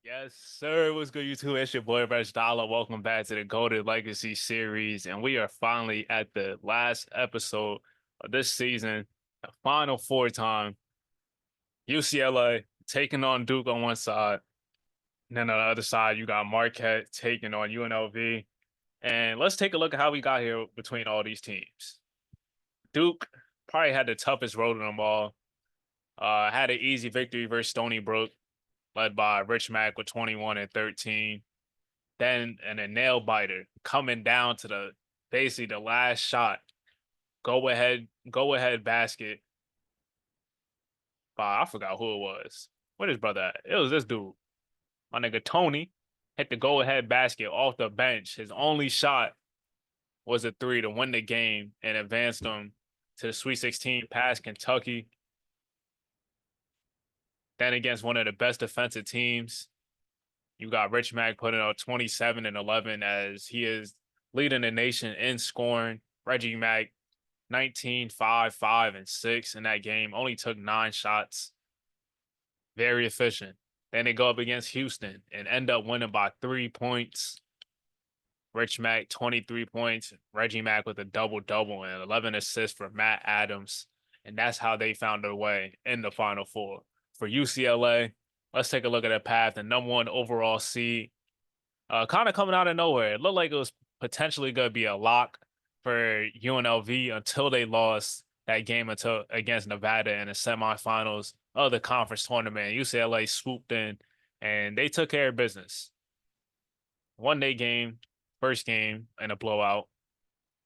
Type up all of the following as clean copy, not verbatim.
Yes, sir. What's good, YouTube? It's your boy, Reg Dollar. Welcome back to the GOATED Legacy series. And we are finally at the last episode of this season, the final four time. UCLA taking on Duke on one side. And then on the other side, you got Marquette taking on UNLV. And let's take a look at how we got here between all these teams. Duke probably had the toughest road of them all. Had an easy victory versus Stony Brook, led by Rich Mack with 21 and 13. Then and a nail biter coming down to the basically the last shot. Go ahead basket by I forgot who it was. What his brother at? It was this dude. My nigga Tony hit the go ahead basket off the bench. His only shot was a three to win the game and advance them to the Sweet 16 past Kentucky. Then against one of the best defensive teams, you got Rich Mack putting up 27 and 11 as he is leading the nation in scoring. Reggie Mack 19, 5, 5, and 6 in that game. Only took 9 shots. Very efficient. Then they go up against Houston and end up winning by 3 points. Rich Mack, 23 points. Reggie Mack with a double-double and 11 assists for Matt Adams. And that's how they found their way in the Final Four. For UCLA, let's take a look at their path. The number one overall seed, kind of coming out of nowhere. It looked like it was potentially going to be a lock for UNLV until they lost that game against Nevada in the semifinals of the conference tournament. UCLA swooped in and they took care of business. Won their game, first game in a blowout.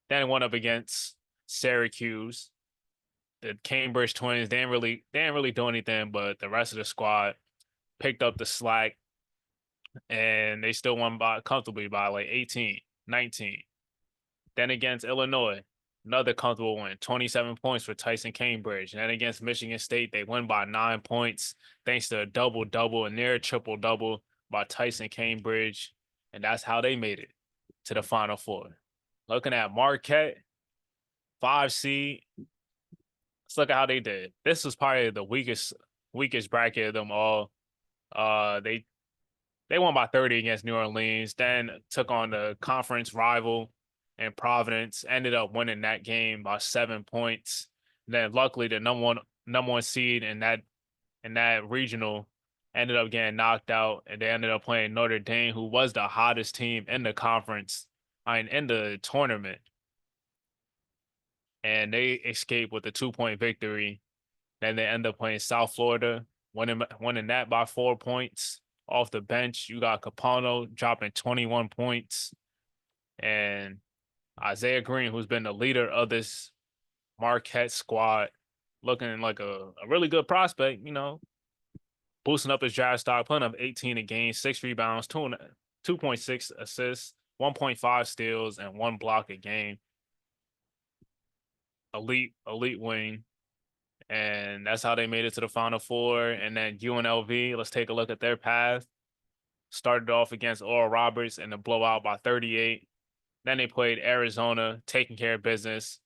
Then went up against Syracuse. The Cambridge Twins they didn't really do anything, but the rest of the squad picked up the slack and they still won by comfortably by like 18, 19. Then against Illinois, another comfortable win, 27 points for Tyson Cambridge. And then against Michigan State, they win by 9 points thanks to a double-double and near triple-double by Tyson Cambridge. And that's how they made it to the Final Four. Looking at Marquette, 5 seed. Let's look at how they did. This was probably the weakest bracket of them all. They won by 30 against New Orleans, then took on the conference rival and Providence, ended up winning that game by 7 points. Then luckily the number one seed in that regional ended up getting knocked out, and they ended up playing Notre Dame, who was the hottest team in the conference, in the tournament. And they escaped with a 2 point victory. Then they end up playing South Florida, winning that by 4 points. Off the bench, you got Capano dropping 21 points. And Isaiah Green, who's been the leader of this Marquette squad, looking like a really good prospect, boosting up his draft stock, putting up 18 a game, 6 rebounds, 2.6 assists, 1.5 steals, and 1 block a game. Elite wing. And that's how they made it to the Final Four. And then UNLV, let's take a look at their path. Started off against Oral Roberts in the blowout by 38. Then they played Arizona, taking care of business,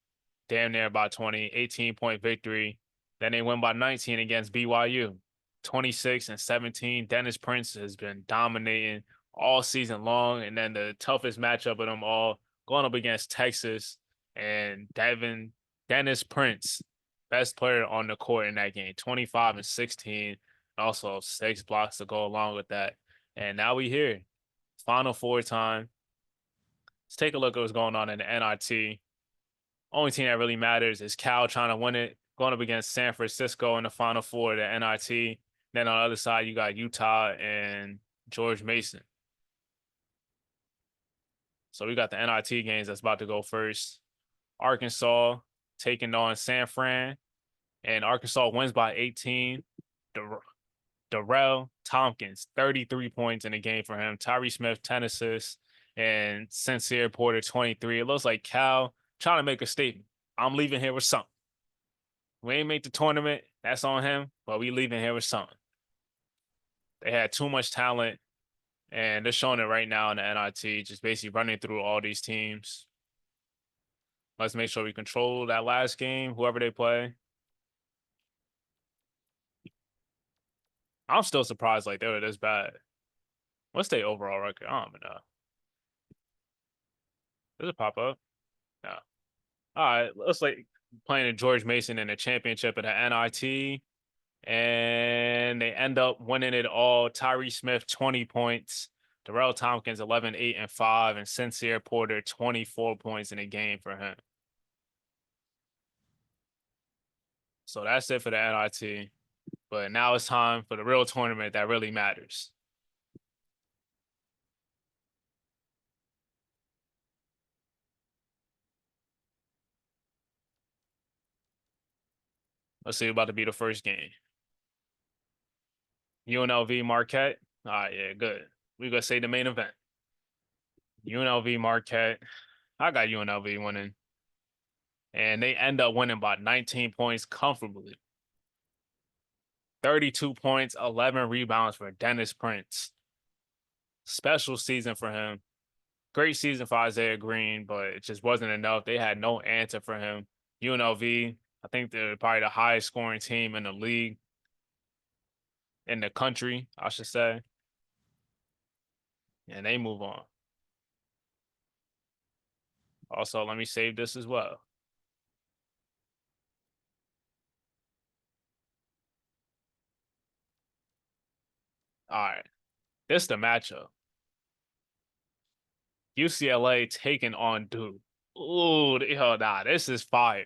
damn near by 20, 18-point victory. Then they win by 19 against BYU, 26 and 17. Dennis Prince has been dominating all season long. And then the toughest matchup of them all, going up against Texas and Dennis Prince, best player on the court in that game, 25 and 16. Also 6 blocks to go along with that. And now we here, Final Four time. Let's take a look at what's going on in the NIT. Only team that really matters is Cal trying to win it, going up against San Francisco in the Final Four of the NIT. Then on the other side, you got Utah and George Mason. So we got the NIT games that's about to go first. Arkansas taking on San Fran, and Arkansas wins by 18. Darrell Tompkins, 33 points in the game for him. Tyree Smith, 10 assists, and Sincere Porter, 23. It looks like Cal trying to make a statement. I'm leaving here with something. We ain't make the tournament. That's on him, but we leaving here with something. They had too much talent, and they're showing it right now in the NIT, just basically running through all these teams. Let's make sure we control that last game, whoever they play. I'm still surprised like they were this bad. What's their overall record? I don't even know. Does it pop up? No. All right, let's like playing George Mason in the championship at the NIT, and they end up winning it all. Tyree Smith, 20 points. Darrell Tompkins, 11, 8, and 5, and Sincere Porter, 24 points in a game for him. So that's it for the NIT. But now it's time for the real tournament that really matters. Let's see about to be the first game. UNLV Marquette. All right, yeah, good. We're gonna say the main event. UNLV Marquette. I got UNLV winning. And they end up winning by 19 points comfortably. 32 points, 11 rebounds for Dennis Prince. Special season for him. Great season for Isaiah Green, but it just wasn't enough. They had no answer for him. UNLV, I think they're probably the highest scoring team in the league, in the country, I should say. And they move on. Also, let me save this as well. All right. This is the matchup. UCLA taking on Duke. Ooh, hell nah, this is fire.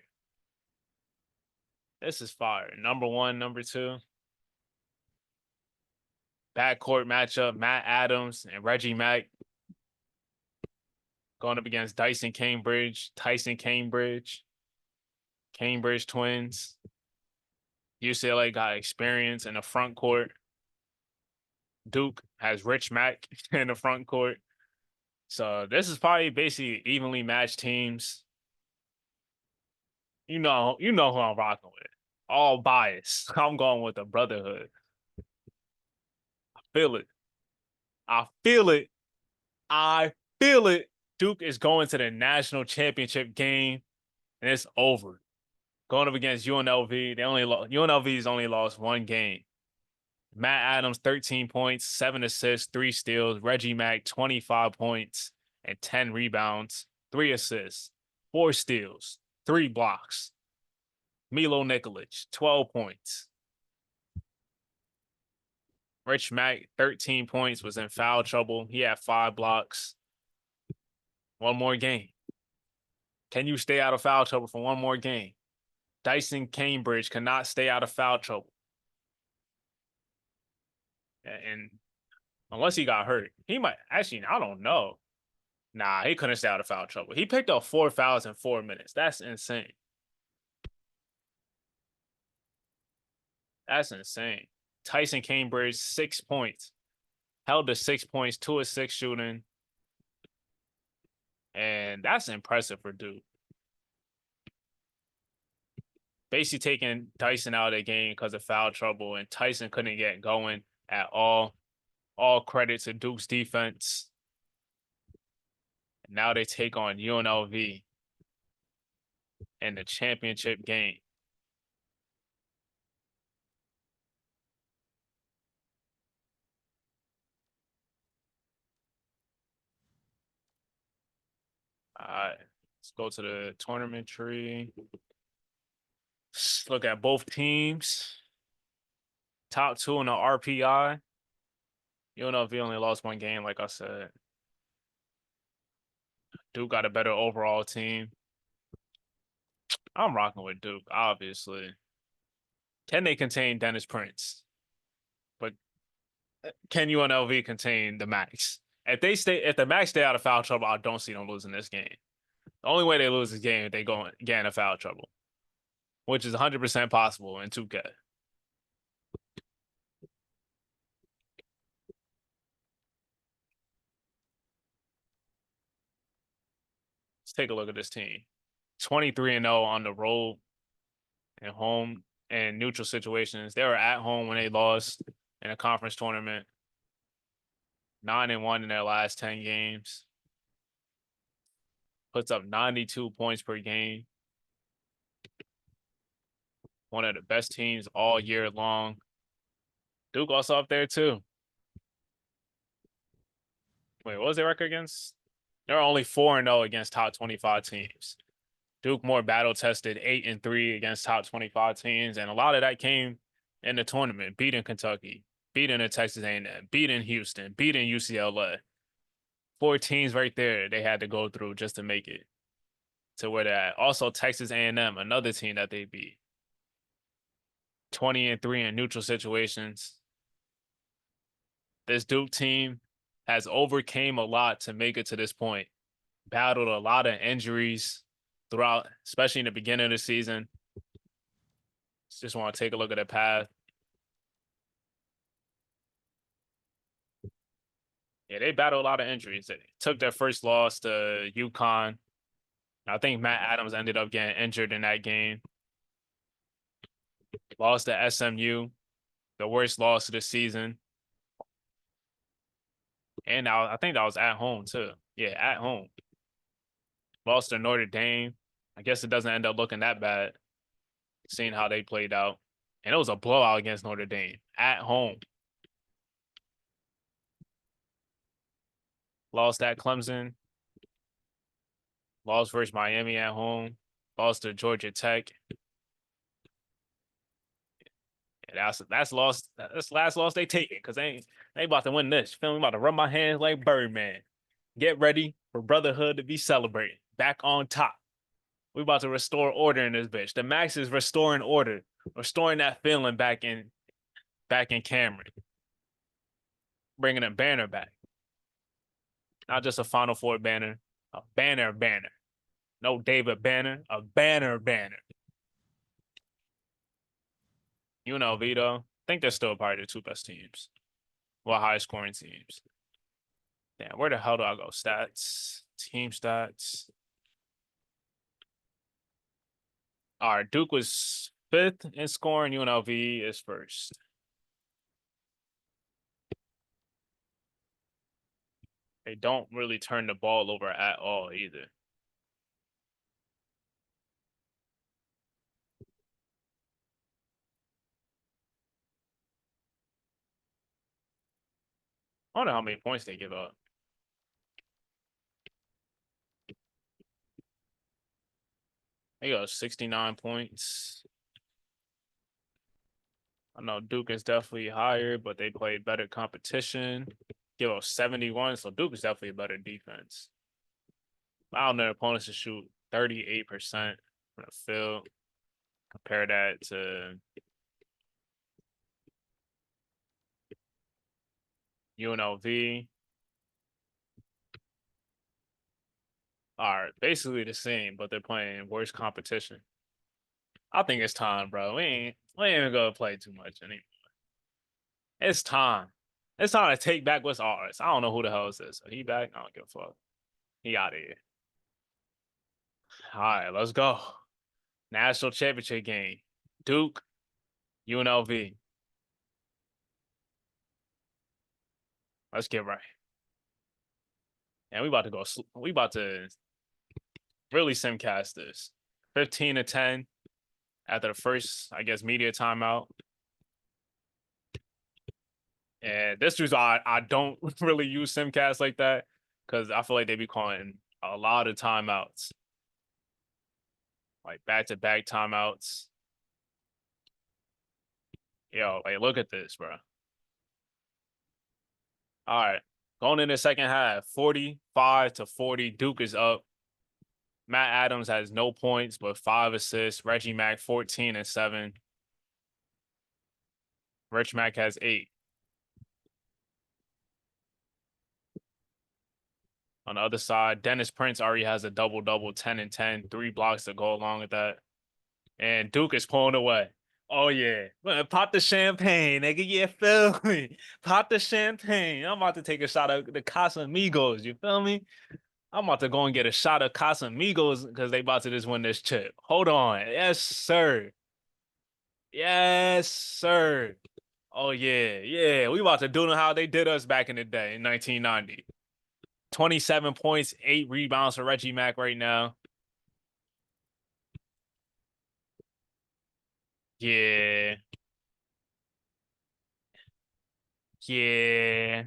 This is fire. Number one, number two. Backcourt matchup, Matt Adams and Reggie Mack going up against Dyson Cambridge, Tyson Cambridge, Cambridge twins. UCLA got experience in the front court. Duke has Rich Mack in the front court. So this is probably basically evenly matched teams. You know who I'm rocking with. All bias. I'm going with the Brotherhood. I feel it. I feel it. I feel it. Duke is going to the national championship game, and it's over. Going up against UNLV, UNLV's only lost one game. Matt Adams, 13 points, 7 assists, 3 steals. Reggie Mack, 25 points and 10 rebounds, 3 assists, 4 steals, 3 blocks. Milo Nikolic, 12 points. Rich Mack, 13 points, was in foul trouble. He had 5 blocks. One more game. Can you stay out of foul trouble for one more game? Dyson Cambridge cannot stay out of foul trouble. And unless he got hurt, he might actually, I don't know. Nah, he couldn't stay out of foul trouble. He picked up 4 fouls in 4 minutes. That's insane. That's insane. Tyson Cambridge, 6 points. Held to 6 points, 2 of 6 shooting. And that's impressive for Duke. Basically taking Dyson out of the game because of foul trouble, and Tyson couldn't get going at all. All credit to Duke's defense. And now they take on UNLV in the championship game. All right, let's go to the tournament tree. Let's look at both teams. Top 2 in the RPI. UNLV only lost 1 game, like I said. Duke got a better overall team. I'm rocking with Duke, obviously. Can they contain Dennis Prince? But can UNLV contain the Max? If the Max stay out of foul trouble, I don't see them losing this game. The only way they lose this game if they get into foul trouble, which is 100% possible in 2K. Let's take a look at this team. 23-0 on the road and home and neutral situations. They were at home when they lost in a conference tournament. 9-1 in their last 10 games. Puts up 92 points per game. One of the best teams all year long. Duke also up there too. Wait, what was their record against? They're only 4-0 against top 25 teams. Duke more battle tested 8-3 against top 25 teams, and a lot of that came in the tournament, beating Kentucky, beating the Texas A&M, beating Houston, beating UCLA. Four teams right there they had to go through just to make it to where they're at. Also, Texas A&M, another team that they beat, 20-3 in neutral situations. This Duke team has overcame a lot to make it to this point. Battled a lot of injuries throughout, especially in the beginning of the season. Just want to take a look at the path. Yeah, they battled a lot of injuries. They took their first loss to UConn. I think Matt Adams ended up getting injured in that game. Lost to SMU, the worst loss of the season. And I think that was at home too. Yeah, at home. Lost to Notre Dame. I guess it doesn't end up looking that bad, seeing how they played out. And it was a blowout against Notre Dame at home. Lost at Clemson. Lost versus Miami at home. Lost to Georgia Tech. Yeah, that's lost. That's the last loss they taking because they about to win this. Feel me? About to rub my hands like Birdman. Get ready for brotherhood to be celebrated. Back on top. We about to restore order in this bitch. The Max is restoring order, restoring that feeling back in Cameron, bringing a banner back. Not just a Final Four banner, a banner banner. No David Banner, a banner banner. UNLV though, I think they're still probably the two best teams. Well, high scoring teams. Damn, where the hell do I go? Stats, team stats. All right, Duke was fifth in scoring. UNLV is first. They don't really turn the ball over at all either. I don't know how many points they give up. They got 69 points. I know Duke is definitely higher, but they played better competition. Give up 71, so Duke is definitely a better defense. I don't know opponents to shoot 38% from the field. Compare that to UNLV. Are basically the same, but they're playing worse competition. I think it's time, bro. We ain't even gonna play too much anymore. It's time. It's time to take back what's ours. I don't know who the hell is this. He back? I don't give a fuck. He out of here. All right, let's go. National championship game. Duke, UNLV. Let's get right. And we about to go. We about to really simcast this. 15-10 after the first, I guess, media timeout. And this is why I don't really use simcast like that because I feel like they be calling a lot of timeouts, like back-to-back timeouts. Yo, like look at this, bro. All right, going in the second half, 45-40. Duke is up. Matt Adams has no points but 5 assists. Reggie Mack 14 and 7. Rich Mack has 8. On the other side, Dennis Prince already has a double-double, 10 and 10, 3 blocks to go along with that. And Duke is pulling away. Oh yeah. Pop the champagne, nigga. Yeah, feel me. Pop the champagne. I'm about to take a shot of the Casamigos. You feel me? I'm about to go and get a shot of Casamigos because they about to just win this chip. Hold on. Yes, sir. Yes, sir. Oh yeah. Yeah. We about to do them how they did us back in the day in 1990. 27 points, 8 rebounds for Reggie Mack right now. Yeah. Yeah.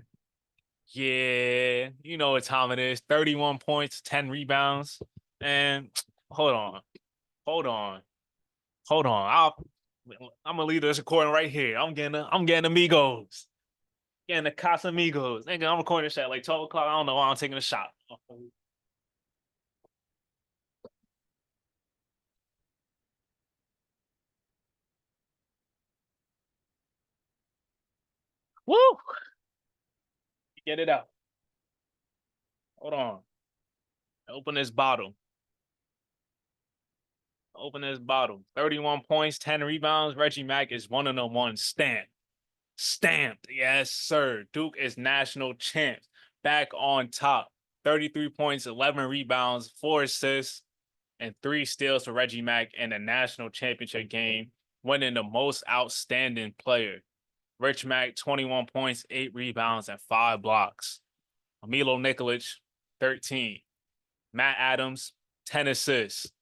Yeah, you know what time it is. 31 points, 10 rebounds. And hold on, hold on, hold on. I'm gonna leave this recording right here. I'm getting amigos. Getting the Casamigos. Nigga, I'm recording this at like 12 o'clock. I don't know why I'm taking a shot. Woo! Get it out. Hold on. Open this bottle. Open this bottle. 31 points, 10 rebounds. Reggie Mack is one of the ones. Stamped. Stamped. Yes, sir. Duke is national champs. Back on top. 33 points, 11 rebounds, 4 assists, and 3 steals for Reggie Mack in the national championship game, winning the most outstanding player. Rich Mack, 21 points, 8 rebounds, and 5 blocks. Milo Nikolic, 13. Matt Adams, 10 assists.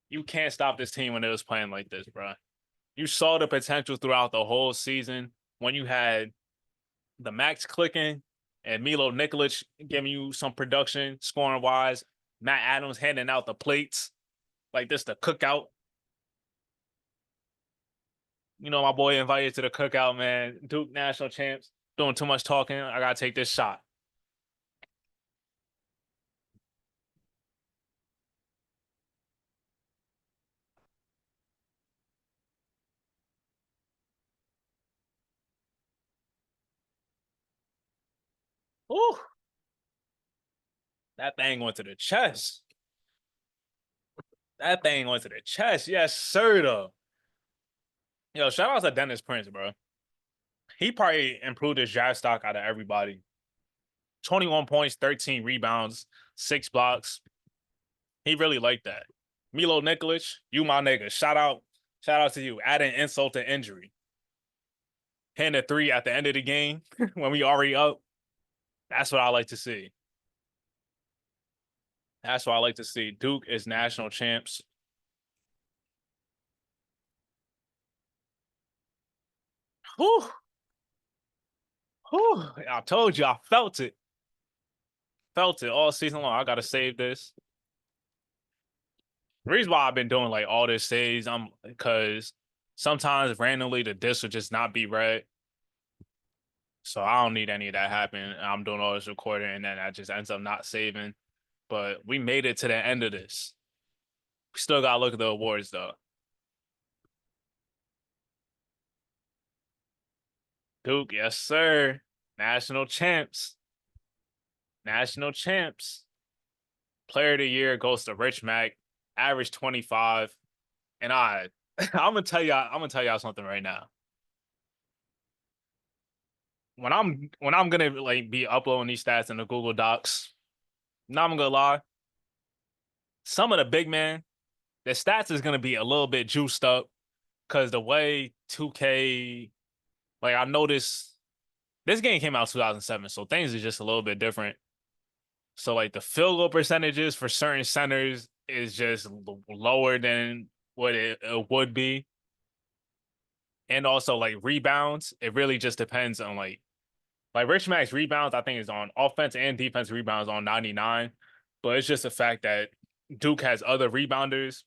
You can't stop this team when it was playing like this, bro. You saw the potential throughout the whole season when you had the Max clicking and Milo Nikolic giving you some production scoring wise. Matt Adams handing out the plates like this, the cookout. You know, my boy invited to the cookout, man. Duke national champs. Doing too much talking. I gotta take this shot. Ooh, that thing went to the chest. That thing went to the chest. Yes, sir, though. Yo, shout out to Dennis Prince, bro. He probably improved his draft stock out of everybody. 21 points, 13 rebounds, 6 blocks. He really liked that. Milo Nikolic, you my nigga. Shout out to you. Adding insult to injury. Hitting a three at the end of the game when we already up. That's what I like to see. That's what I like to see. Duke is national champs. Whew, whew. I told you, I felt it. Felt it all season long. I gotta save this. The reason why I've been doing like all this saves, I'm because sometimes randomly the disc will just not be read. So I don't need any of that happen. I'm doing all this recording and then that just ends up not saving. But we made it to the end of this. We still gotta look at the awards though. Duke, yes, sir. National champs. National champs. Player of the year goes to Rich Mack, average 25. And I'm gonna tell y'all something right now. When I'm gonna like be uploading these stats in the Google Docs, not gonna lie, some of the big man, the stats is gonna be a little bit juiced up because the way 2K, like I noticed this game came out 2007, so things are just a little bit different. So like the field goal percentages for certain centers is just lower than what it would be. And also like rebounds, it really just depends on like Rich Max rebounds, I think is on offense and defense rebounds on 99. But it's just the fact that Duke has other rebounders.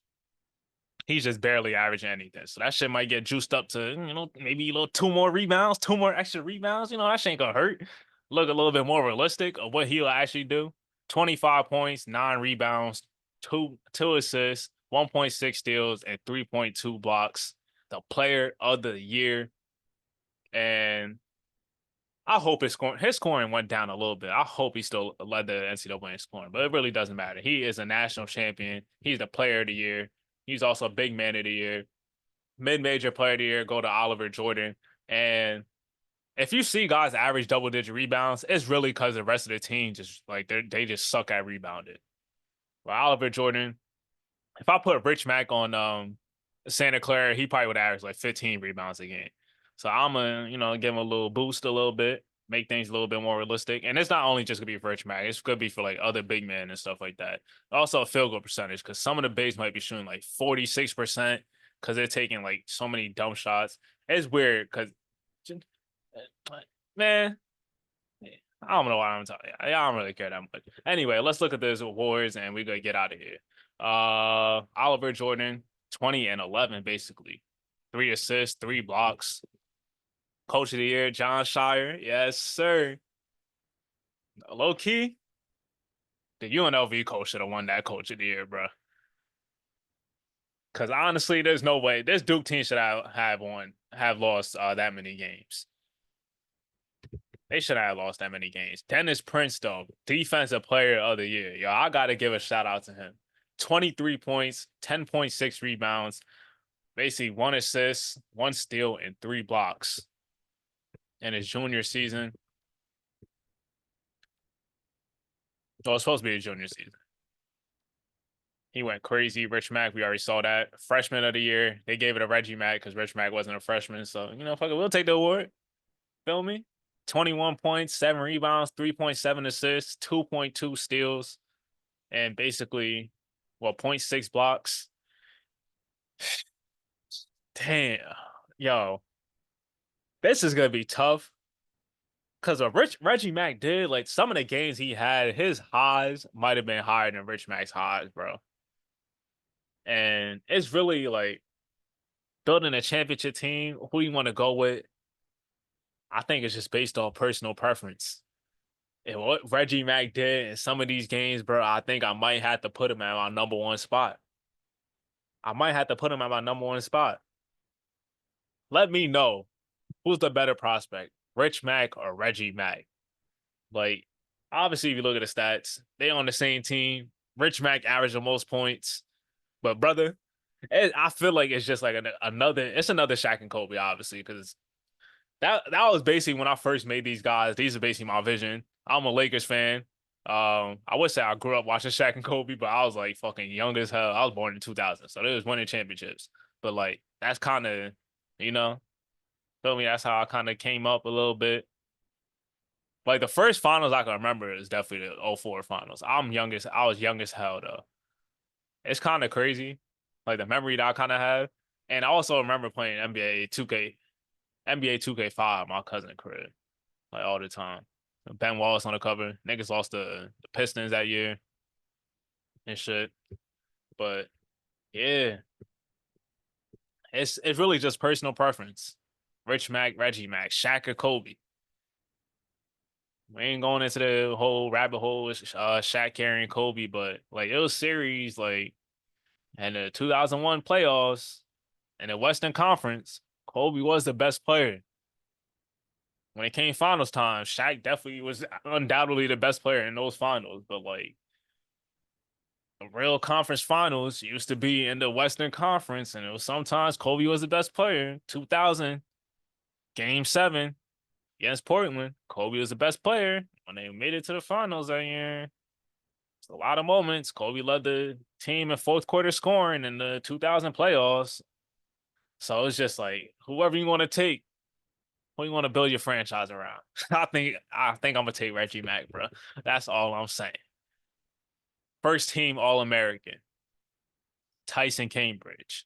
He's just barely averaging anything. So that shit might get juiced up to, maybe a little 2 more rebounds, 2 more extra rebounds. That shit ain't gonna hurt. Look a little bit more realistic of what he'll actually do. 25 points, 9 rebounds, two assists, 1.6 steals, and 3.2 blocks. The player of the year. And I hope his scoring went down a little bit. I hope he still led the NCAA in scoring, but it really doesn't matter. He is a national champion. He's the player of the year. He's also a big man of the year. Mid-major player of the year go to Oliver Jordan. And if you see guys average double-digit rebounds, it's really because the rest of the team just like they just suck at rebounding. Well, Oliver Jordan, if I put Rich Mack on Santa Clara, he probably would average like 15 rebounds a game. So I'm gonna, give him a little boost a little bit, make things a little bit more realistic. And it's not only just gonna be for Rich Mack, it's gonna be for like other big men and stuff like that. Also a field goal percentage, because some of the bigs might be shooting like 46% because they're taking like so many dumb shots. It's weird because man, I don't know why I'm talking. I don't really care that much. Anyway, let's look at those awards and we're gonna get out of here. Oliver Jordan, 20 and 11, basically. 3 assists, 3 blocks. Coach of the year, John Shire. Yes, sir. Low key, the UNLV coach should have won that coach of the year, bro. Because honestly, there's no way this Duke team should have lost that many games. They should have lost that many games. Dennis Prince, though, defensive player of the year. Yo, I gotta give a shout out to him. 23 points, 10.6 rebounds, basically 1 assist, 1 steal, and 3 blocks in his junior season. Well, it's supposed to be his junior season. He went crazy. Rich Mack, we already saw that. Freshman of the year, they gave it to Reggie Mack because Rich Mack wasn't a freshman. So, fuck it, we'll take the award. Feel me? 21 points, 7 rebounds, 3.7 assists, 2.2 steals, and basically, well, 0.6 blocks. Damn. Yo, this is going to be tough because what Reggie Mack did, like some of the games he had, his highs might have been higher than Rich Mack's highs, bro. And it's really like building a championship team, who you want to go with. I think it's just based on personal preference. And what Reggie Mack did in some of these games, bro, I think I might have to put him at my number one spot. I might have to put him at my number one spot. Let me know who's the better prospect, Rich Mack or Reggie Mack. Like, obviously, if you look at the stats, they on the same team. Rich Mack averaged the most points, but brother, I feel like it's just like another. It's another Shaq and Kobe, obviously, because that was basically when I first made these guys. These are basically my vision. I'm a Lakers fan. I would say I grew up watching Shaq and Kobe, but I was like fucking young as hell. I was born in 2000, so they was winning championships. But like that's kind of, you know, feel me? That's how I kind of came up a little bit. Like the first finals I can remember is definitely the '04 finals. I was young as hell though. It's kind of crazy, like the memory that I kind of have. And I also remember playing NBA 2K5, my cousin crib, like all the time. Ben Wallace on the cover. Niggas lost the Pistons that year and shit. But yeah, it's really just personal preference. Rich Mack, Reggie Mack, Shaq or Kobe. We ain't going into the whole rabbit hole with Shaq carrying Kobe, but like it was series like and the 2001 playoffs and the Western Conference, Kobe was the best player. When it came finals time, Shaq definitely was undoubtedly the best player in those finals. But like the real conference finals used to be in the Western Conference, and it was sometimes Kobe was the best player. 2000, Game 7 against Portland, Kobe was the best player when they made it to the finals that year. It's a lot of moments. Kobe led the team in fourth quarter scoring in the 2000 playoffs. So it's just like whoever you want to take, who you want to build your franchise around. I think I'm gonna take Reggie Mack, bro. That's all I'm saying. First team All American, Tyson Cambridge,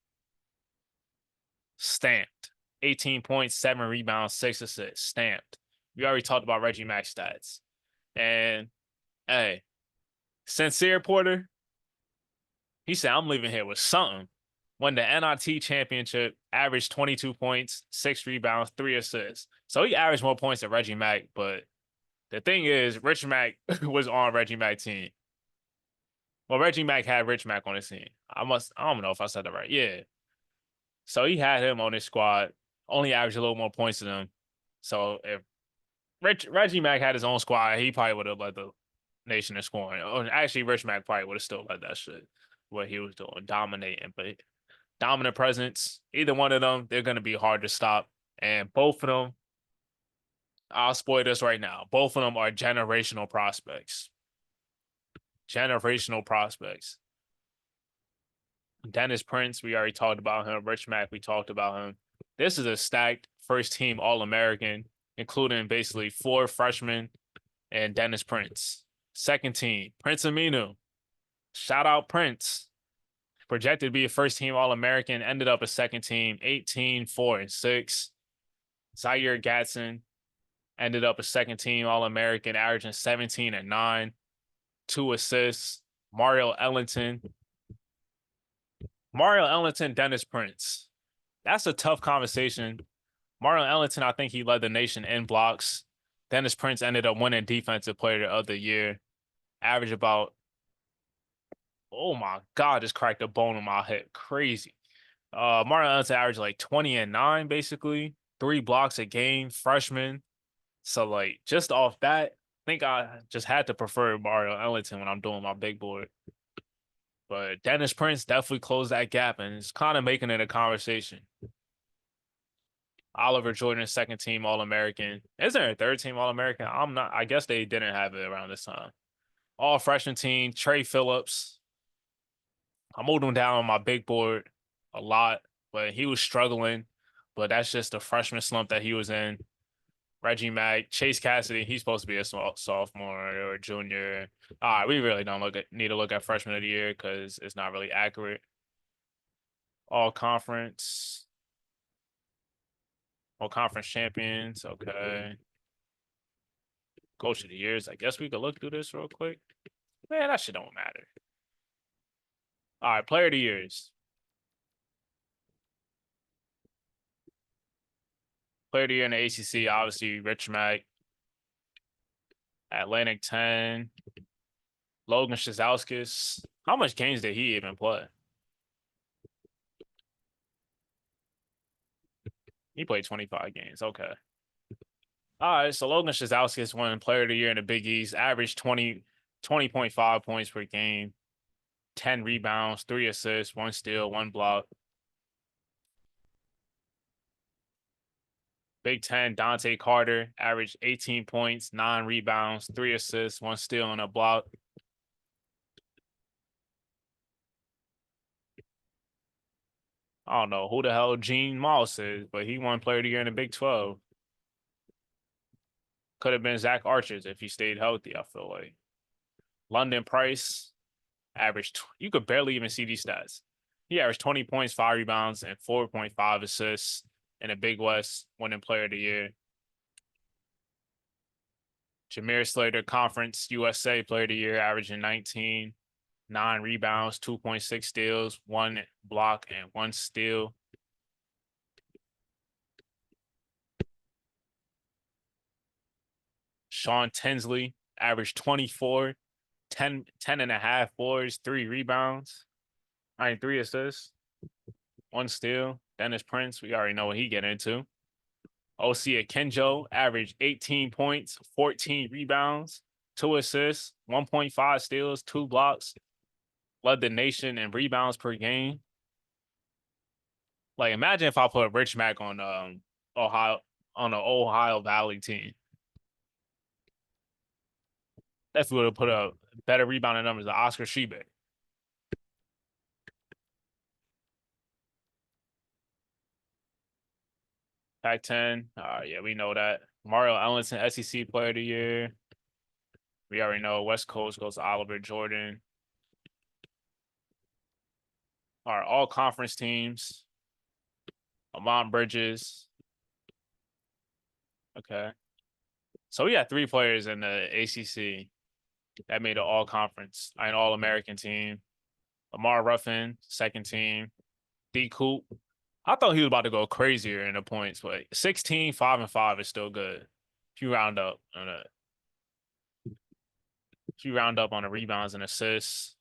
stamped. 18 points, 7 rebounds, 6 assists, stamped. We already talked about Reggie Mack's stats. And hey, Sincere Porter, he said, I'm leaving here with something. Won the NIT championship, averaged 22 points, 6 rebounds, 3 assists. So he averaged more points than Reggie Mack, but the thing is, Rich Mack was on Reggie Mack's team. Well, Reggie Mack had Rich Mack on his team. I don't know if I said that right. Yeah. So he had him on his squad, only averaged a little more points than him. So if Reggie Mack had his own squad, he probably would have led the nation in scoring. Or actually, Rich Mack probably would have still led that shit, what he was doing, dominating. But dominant presence, either one of them, they're going to be hard to stop. And both of them, I'll spoil this right now, both of them are generational prospects. Generational prospects. Dennis Prince, we already talked about him. Rich Mack, we talked about him. This is a stacked first team All American, including basically 4 freshmen and Dennis Prince. Second team, Prince Aminu. Shout out Prince. Projected to be a first team All American, ended up a second team, 18, 4, and 6. Zaire Gatson Ended up a second team All-American, averaging 17 and 9, 2 assists. Mario Ellington. Mario Ellington, Dennis Prince. That's a tough conversation. Mario Ellington, I think he led the nation in blocks. Dennis Prince ended up winning Defensive Player of the Year. Average about, oh my God, just cracked a bone in my head. Crazy. Mario Ellington averaged like 20 and 9, basically. 3 blocks a game, freshman. So like just off that, I think I just had to prefer Mario Ellington when I'm doing my big board. But Dennis Prince definitely closed that gap and is kind of making it a conversation. Oliver Jordan, second team All American. Is there a third team All American? I'm not. I guess they didn't have it around this time. All freshman team, Trey Phillips. I moved him down on my big board a lot, but he was struggling. But that's just the freshman slump that he was in. Reggie Mack, Chase Cassidy, he's supposed to be a sophomore or a junior. All right, we really don't need to look at freshman of the year because it's not really accurate. All conference, all conference champions. Okay. Coach of the years. I guess we could look through this real quick. Man, that shit don't matter. All right, player of the years. Player of the year in the ACC, obviously Rich Mack. Atlantic 10. Logan Shazauskas. How much games did he even play? He played 25 games. Okay. All right, so Logan Shazauskas won player of the year in the Big East, averaged 20.5 points per game, 10 rebounds, 3 assists, 1 steal, 1 block. Big Ten, Dante Carter, averaged 18 points, 9 rebounds, 3 assists, 1 steal, and a block. I don't know who the hell Gene Moss is, but he won player of the year in the Big 12. Could have been Zach Archers if he stayed healthy, I feel like. London Price averaged, you could barely even see these stats. He averaged 20 points, 5 rebounds, and 4.5 assists in the Big West, winning player of the year. Jameer Slater, Conference USA player of the year, averaging 19, 9 rebounds, 2.6 steals, 1 block, and 1 steal. Sean Tinsley averaged 24, 10 and a half boards, 3 rebounds. 3 assists, 1 steal. Dennis Prince, we already know what he get into. Osia Kenjo averaged 18 points, 14 rebounds, 2 assists, 1.5 steals, 2 blocks. Led the nation in rebounds per game. Like, imagine if I put Rich Mack on Ohio on the Ohio Valley team. Definitely would have put a better rebounding numbers than Oscar Shebe. Pac-10. Yeah, we know that. Mario Ellington, SEC Player of the Year. We already know West Coast goes to Oliver Jordan. All conference teams. Amon Bridges. Okay. So we had 3 players in the ACC that made an all conference, an all American team. Lamar Ruffin, second team. D Coop. I thought he was about to go crazier in the points, but 16, 5, and 5 is still good. If you round up on a the rebounds and assists.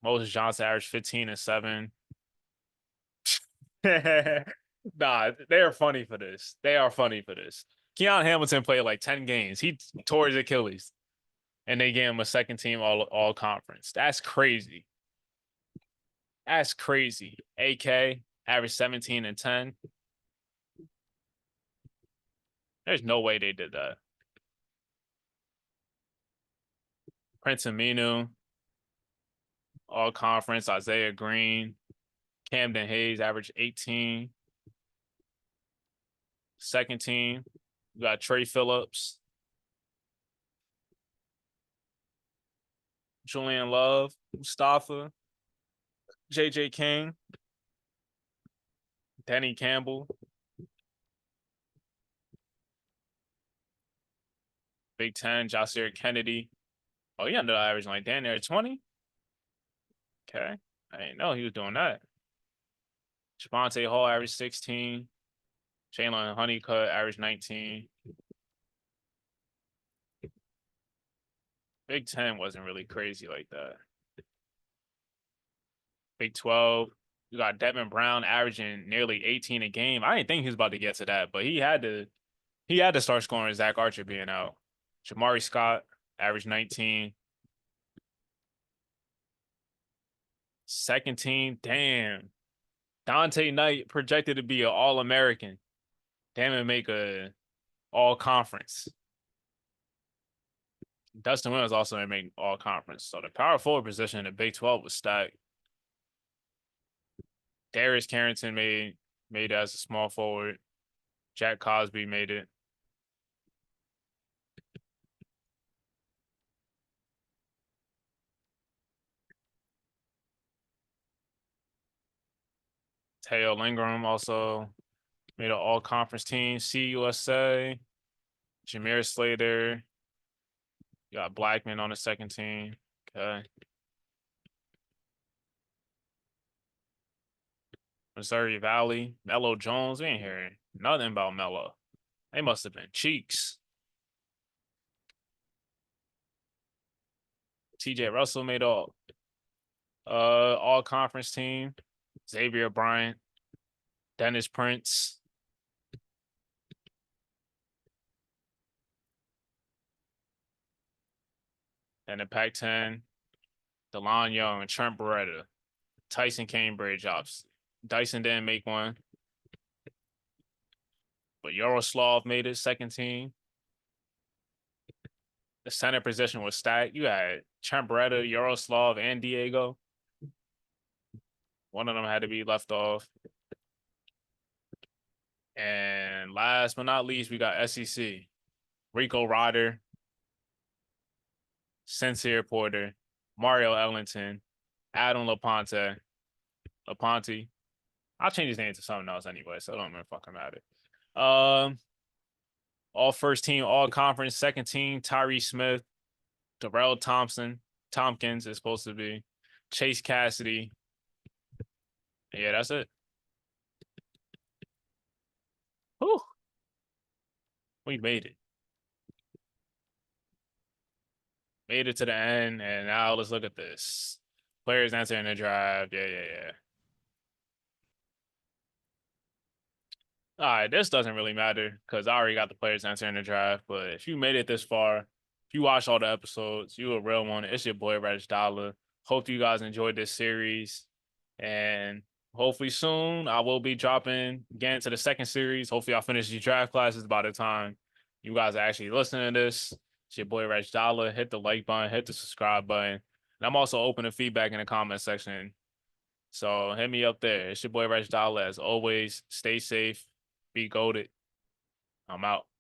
Moses Johnson averaged 15 and 7. Nah, they are funny for this. They are funny for this. Keon Hamilton played like 10 games. He tore his Achilles. And they gave him a second team all conference. That's crazy. That's crazy. AK averaged 17 and 10. There's no way they did that. Prince Aminu, all conference. Isaiah Green, Camden Hayes averaged 18. Second team, we got Trey Phillips, Julian Love, Mustafa, JJ King, Denny Campbell. Big Ten, Josier Kennedy. Oh, he ended up averaging like damn near 20. Okay. I didn't know he was doing that. Javonte Hall averaged 16. Jalen Honeycutt averaged 19. Big Ten wasn't really crazy like that. Big 12, you got Devin Brown averaging nearly 18 a game. I didn't think he was about to get to that, but he had to start scoring Zach Archer being out. Jamari Scott averaged 19. Second team, damn. Dante Knight projected to be an All-American. Damn it, make a All-Conference. Dustin Williams also didn't make All-Conference. So the power forward position in the Big 12 was stacked. Darius Carrington made it as a small forward. Jack Cosby made it. Teo Lingram also made an all-conference team. CUSA, Jameer Slater. You got Blackman on the second team. Okay. Missouri Valley, Melo Jones. We ain't hearing nothing about Melo. They must have been cheeks. TJ Russell made all conference team. Xavier Bryant, Dennis Prince. And the Pac-10, DeLon Young and Trent Beretta. Tyson Cambridge ops. Dyson didn't make one. But Yaroslav made it second team. The center position was stacked. You had Trent Beretta, Yaroslav, and Diego. One of them had to be left off. And last but not least, we got SEC. Rico Rodder, Sincere Porter, Mario Ellington, Adam Laponte. I'll change his name to something else anyway, so it don't even fucking matter. All first team, all conference, second team, Tyree Smith, Darrell Tompkins is supposed to be, Chase Cassidy. Yeah, that's it. Whew. We made it. Made it to the end, and now let's look at this. Players entering the draft. Yeah. All right, this doesn't really matter because I already got the players entering the draft. But if you made it this far, if you watched all the episodes, you a real one. It's your boy Reg Dollar. Hope you guys enjoyed this series, and hopefully soon I will be dropping again to the second series. Hopefully I'll finish these draft classes by the time you guys are actually listening to this. It's your boy Reg Dollar. Hit the like button, hit the subscribe button, and I'm also open to feedback in the comment section. So hit me up there. It's your boy Reg Dollar. As always, stay safe. Be goated. I'm out.